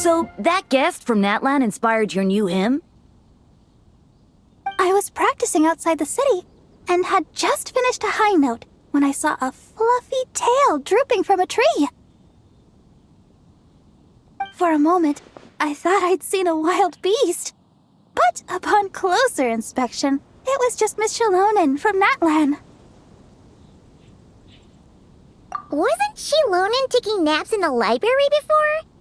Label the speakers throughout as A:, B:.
A: So, that guest from Natlan inspired your new hymn?
B: I was practicing outside the city and had just finished a high note when I saw a fluffy tail drooping from a tree. For a moment, I thought I'd seen a wild beast. But upon closer inspection, it was just Miss Shalonen from Natlan.
C: Wasn't Shalonen taking naps in the library before?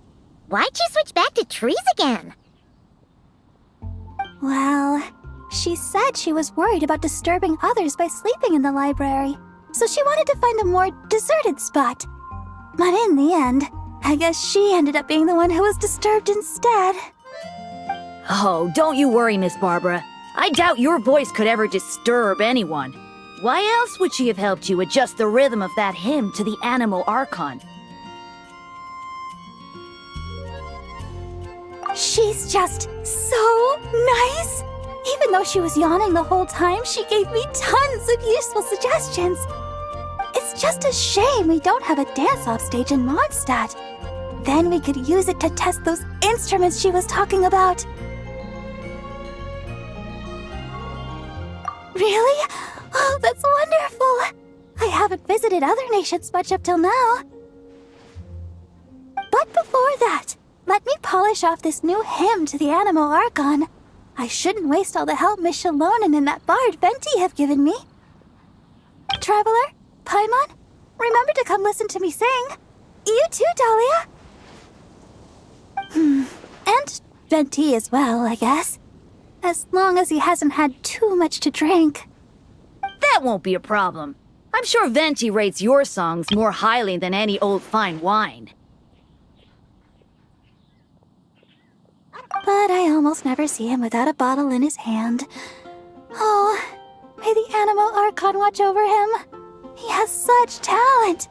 C: Why'd you switch back to trees again?
B: Well, she said she was worried about disturbing others by sleeping in the library, so she wanted to find a more deserted spot. But in the end, I guess she ended up being the one who was disturbed instead.
A: Oh, don't you worry, Miss Barbara. I doubt your voice could ever disturb anyone. Why else would she have helped you adjust the rhythm of that hymn to the Animal Archon?
B: She's just so nice! Even though she was yawning the whole time, she gave me tons of useful suggestions. It's just a shame we don't have a dance-off stage in Mondstadt. Then we could use it to test those instruments she was talking about. Really? Oh, that's wonderful! I haven't visited other nations much up till now. But before that, let me polish off this new hymn to the Animal Archon. I shouldn't waste all the help Miss Shalonen and that bard Venti have given me. Traveler, Paimon, remember to come listen to me sing. You too, Dahlia. And Venti as well, I guess. As long as he hasn't had too much to drink.
A: That won't be a problem. I'm sure Venti rates your songs more highly than any old fine wine.
B: But I almost never see him without a bottle in his hand. Oh, may the Animal Archon watch over him. He has such talent.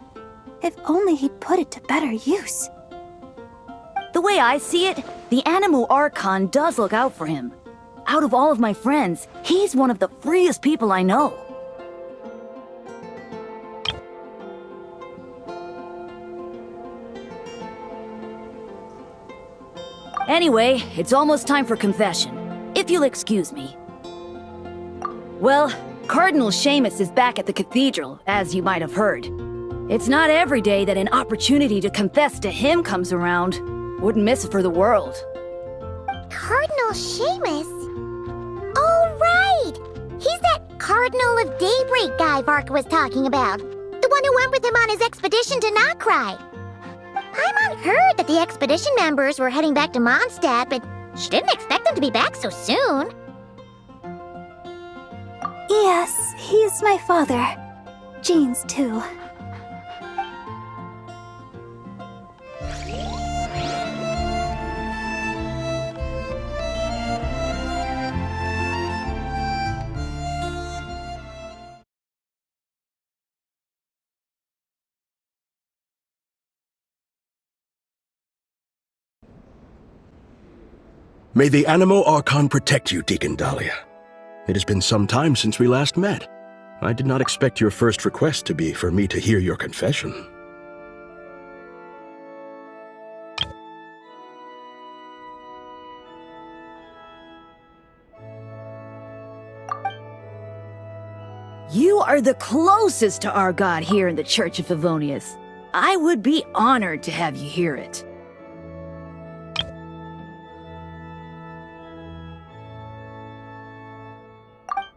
B: If only he'd put it to better use.
A: The way I see it, the Animal Archon does look out for him. Out of all of my friends, he's one of the freest people I know. Anyway, it's almost time for confession, if you'll excuse me. Well, Cardinal Seamus is back at the cathedral, as you might have heard. It's not every day that an opportunity to confess to him comes around. Wouldn't miss it for the world.
C: Cardinal Seamus? Oh, right! He's that Cardinal of Daybreak guy Varka was talking about. The one who went with him on his expedition to Nokrai. Paimon heard that the expedition members were heading back to Mondstadt, but she didn't expect them to be back so soon.
B: Yes, he's my father. Jean's too.
D: May the Animal Archon protect you, Deacon Dahlia. It has been some time since we last met. I did not expect your first request to be for me to hear your confession.
A: You are the closest to our god here in the Church of Favonius. I would be honored to have you hear it.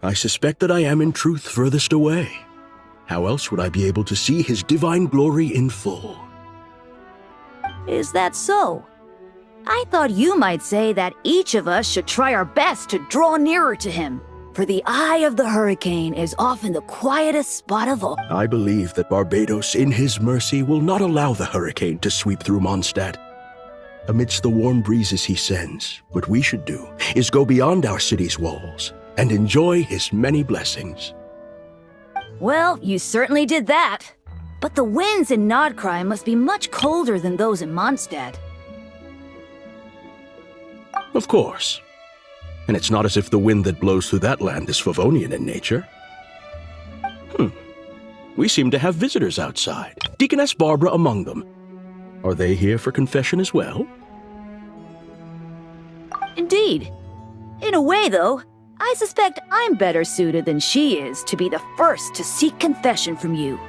D: I suspect that I am in truth furthest away. How else would I be able to see his divine glory in full?
A: Is that so? I thought you might say that each of us should try our best to draw nearer to him. For the eye of the hurricane is often the quietest spot of all.
D: I believe that Barbados, in his mercy, will not allow the hurricane to sweep through Mondstadt. Amidst the warm breezes he sends, what we should do is go beyond our city's walls and enjoy his many blessings.
A: Well, you certainly did that. But the winds in Nodcry must be much colder than those in Mondstadt.
D: Of course. And it's not as if the wind that blows through that land is Favonian in nature. We seem to have visitors outside, Deaconess Barbara among them. Are they here for confession as well?
A: Indeed. In a way, though, I suspect I'm better suited than she is to be the first to seek confession from you.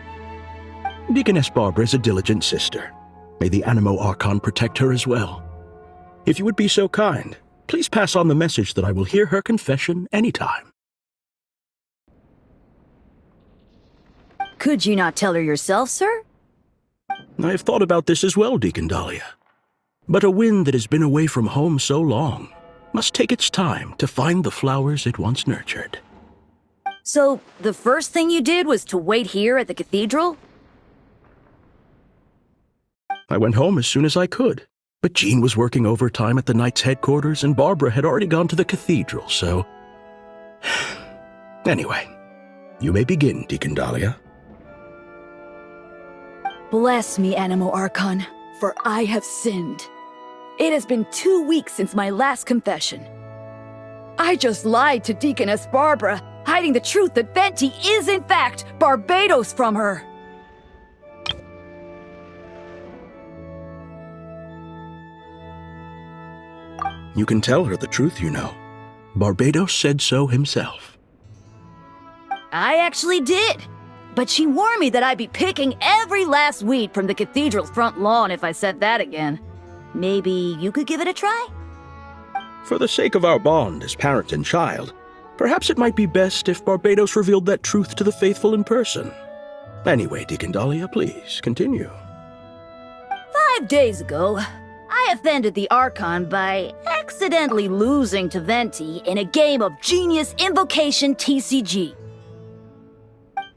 D: Deaconess Barbara is a diligent sister. May the Anemo Archon protect her as well. If you would be so kind, please pass on the message that I will hear her confession anytime.
A: Could you not tell her yourself, sir?
D: I have thought about this as well, Deacon Dahlia. But a wind that has been away from home so long must take its time to find the flowers it once nurtured.
A: So, the first thing you did was to wait here at the cathedral?
D: I went home as soon as I could, but Jean was working overtime at the Knights' headquarters and Barbara had already gone to the cathedral, so... Anyway, you may begin, Deacon Dahlia.
A: Bless me, Anemo Archon, for I have sinned. It has been 2 weeks since my last confession. I just lied to Deaconess Barbara, hiding the truth that Venti is in fact Barbados from her.
D: You can tell her the truth, you know. Barbados said so himself.
A: I actually did. But she warned me that I'd be picking every last weed from the cathedral's front lawn if I said that again. Maybe you could give it a try?
D: For the sake of our bond as parent and child, perhaps it might be best if Barbados revealed that truth to the faithful in person. Anyway, Deacon Dahlia, please, continue.
A: 5 days ago, I offended the Archon by accidentally losing to Venti in a game of Genius Invocation TCG.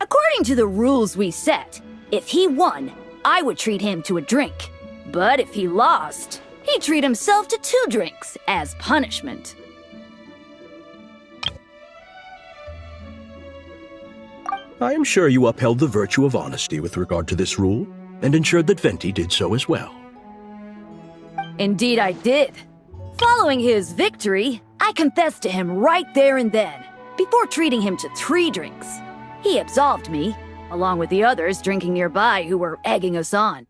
A: According to the rules we set, if he won, I would treat him to a drink. But if he lost, he'd treat himself to 2 drinks as punishment.
D: I am sure you upheld the virtue of honesty with regard to this rule, and ensured that Venti did so as well.
A: Indeed I did. Following his victory, I confessed to him right there and then, before treating him to 3 drinks. He absolved me, along with the others drinking nearby who were egging us on.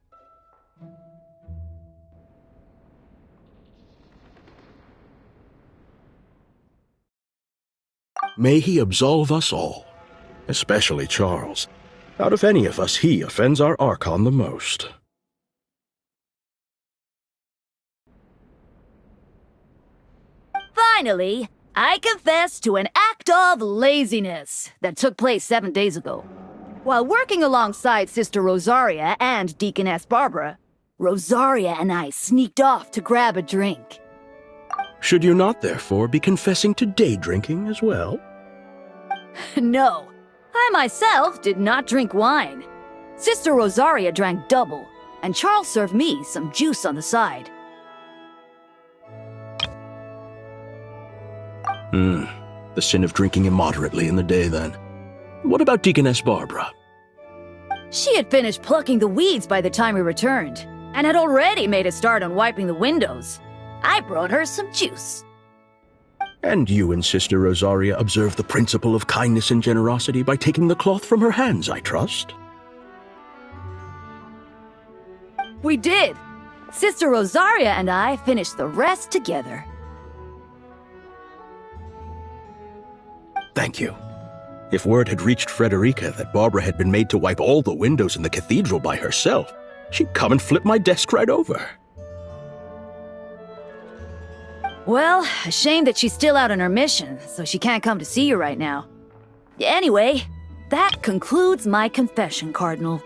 D: May he absolve us all, especially Charles. Out of any of us, he offends our Archon the most.
A: Finally, I confess to an act of laziness that took place 7 days ago. While working alongside Sister Rosaria and Deaconess Barbara, Rosaria and I sneaked off to grab a drink.
D: Should you not, therefore, be confessing to day drinking as well?
A: No, I myself did not drink wine. Sister Rosaria drank double, and Charles served me some juice on the side.
D: The sin of drinking immoderately in the day, then. What about Deaconess Barbara?
A: She had finished plucking the weeds by the time we returned, and had already made a start on wiping the windows. I brought her some juice.
D: And you and Sister Rosaria observe the principle of kindness and generosity by taking the cloth from her hands, I trust?
A: We did. Sister Rosaria and I finished the rest together.
D: Thank you. If word had reached Frederica that Barbara had been made to wipe all the windows in the cathedral by herself, she'd come and flip my desk right over.
A: Well, a shame that she's still out on her mission, so she can't come to see you right now. Anyway, that concludes my confession, Cardinal.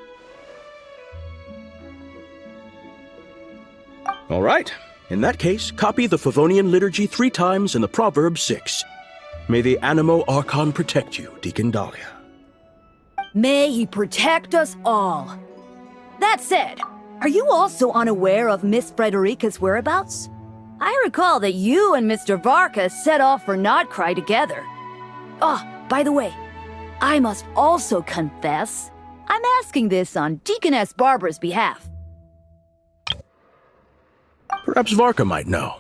D: All right. In that case, copy the Favonian liturgy 3 times and the proverb 6. May the Anemo Archon protect you, Deacon Dahlia.
A: May he protect us all. That said, are you also unaware of Miss Frederica's whereabouts? I recall that you and Mr. Varka set off for Nodcry together. Oh, by the way, I must also confess, I'm asking this on Deaconess Barbara's behalf.
D: Perhaps Varka might know.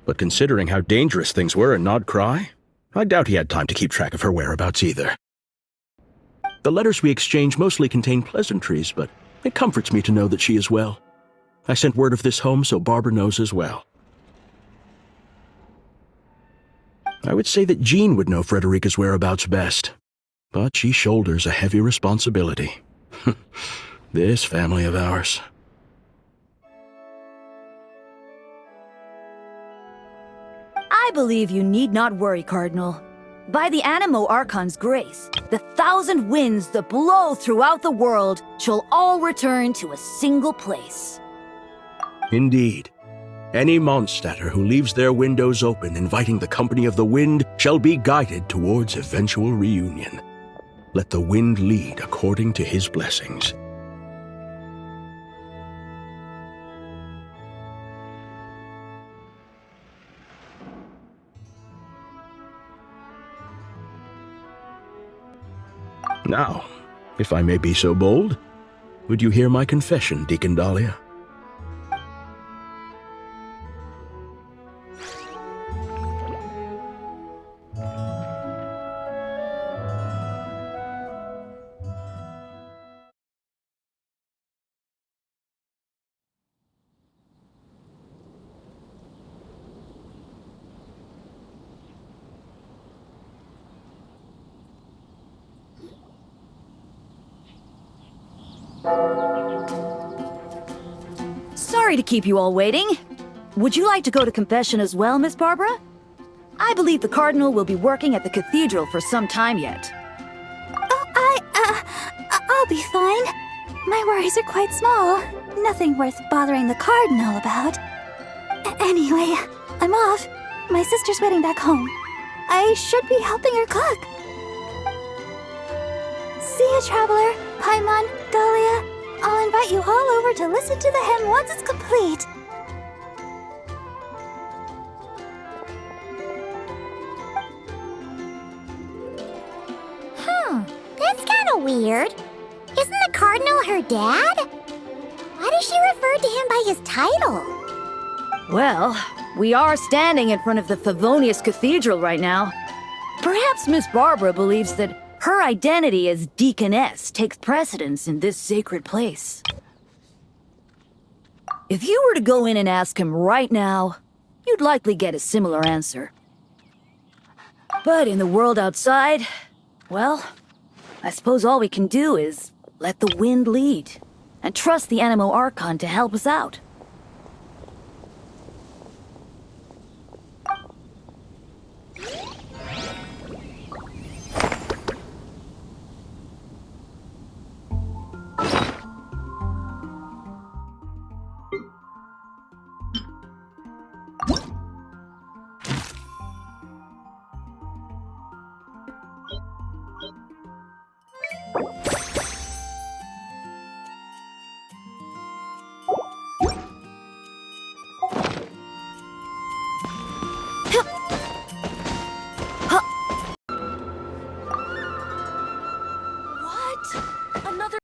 D: But considering how dangerous things were in Nodcry, I doubt he had time to keep track of her whereabouts either. The letters we exchanged mostly contain pleasantries, but it comforts me to know that she is well. I sent word of this home so Barbara knows as well. I would say that Jean would know Frederica's whereabouts best, but she shoulders a heavy responsibility. This family of ours.
A: I believe you need not worry, Cardinal. By the Anemo Archon's grace, the 1,000 winds that blow throughout the world shall all return to a single place.
D: Indeed. Any Mondstadter who leaves their windows open inviting the company of the wind shall be guided towards eventual reunion. Let the wind lead according to his blessings. Now, if I may be so bold, would you hear my confession, Deacon Dahlia?
A: Sorry to keep you all waiting. Would you like to go to confession as well, Miss Barbara? I believe the Cardinal will be working at the cathedral for some time yet.
B: I'll be fine. My worries are quite small. Nothing worth bothering the Cardinal about. Anyway, I'm off. My sister's waiting back home. I should be helping her cook. See you, Traveler, Paimon, Dahlia. I'll invite you all over to listen to the hymn once it's complete.
C: That's kind of weird. Isn't the Cardinal her dad? Why does she refer to him by his title?
A: Well, we are standing in front of the Favonius Cathedral right now. Perhaps Miss Barbara believes that her identity as Deaconess takes precedence in this sacred place. If you were to go in and ask him right now, you'd likely get a similar answer. But in the world outside, well, I suppose all we can do is let the wind lead and trust the Anemo Archon to help us out.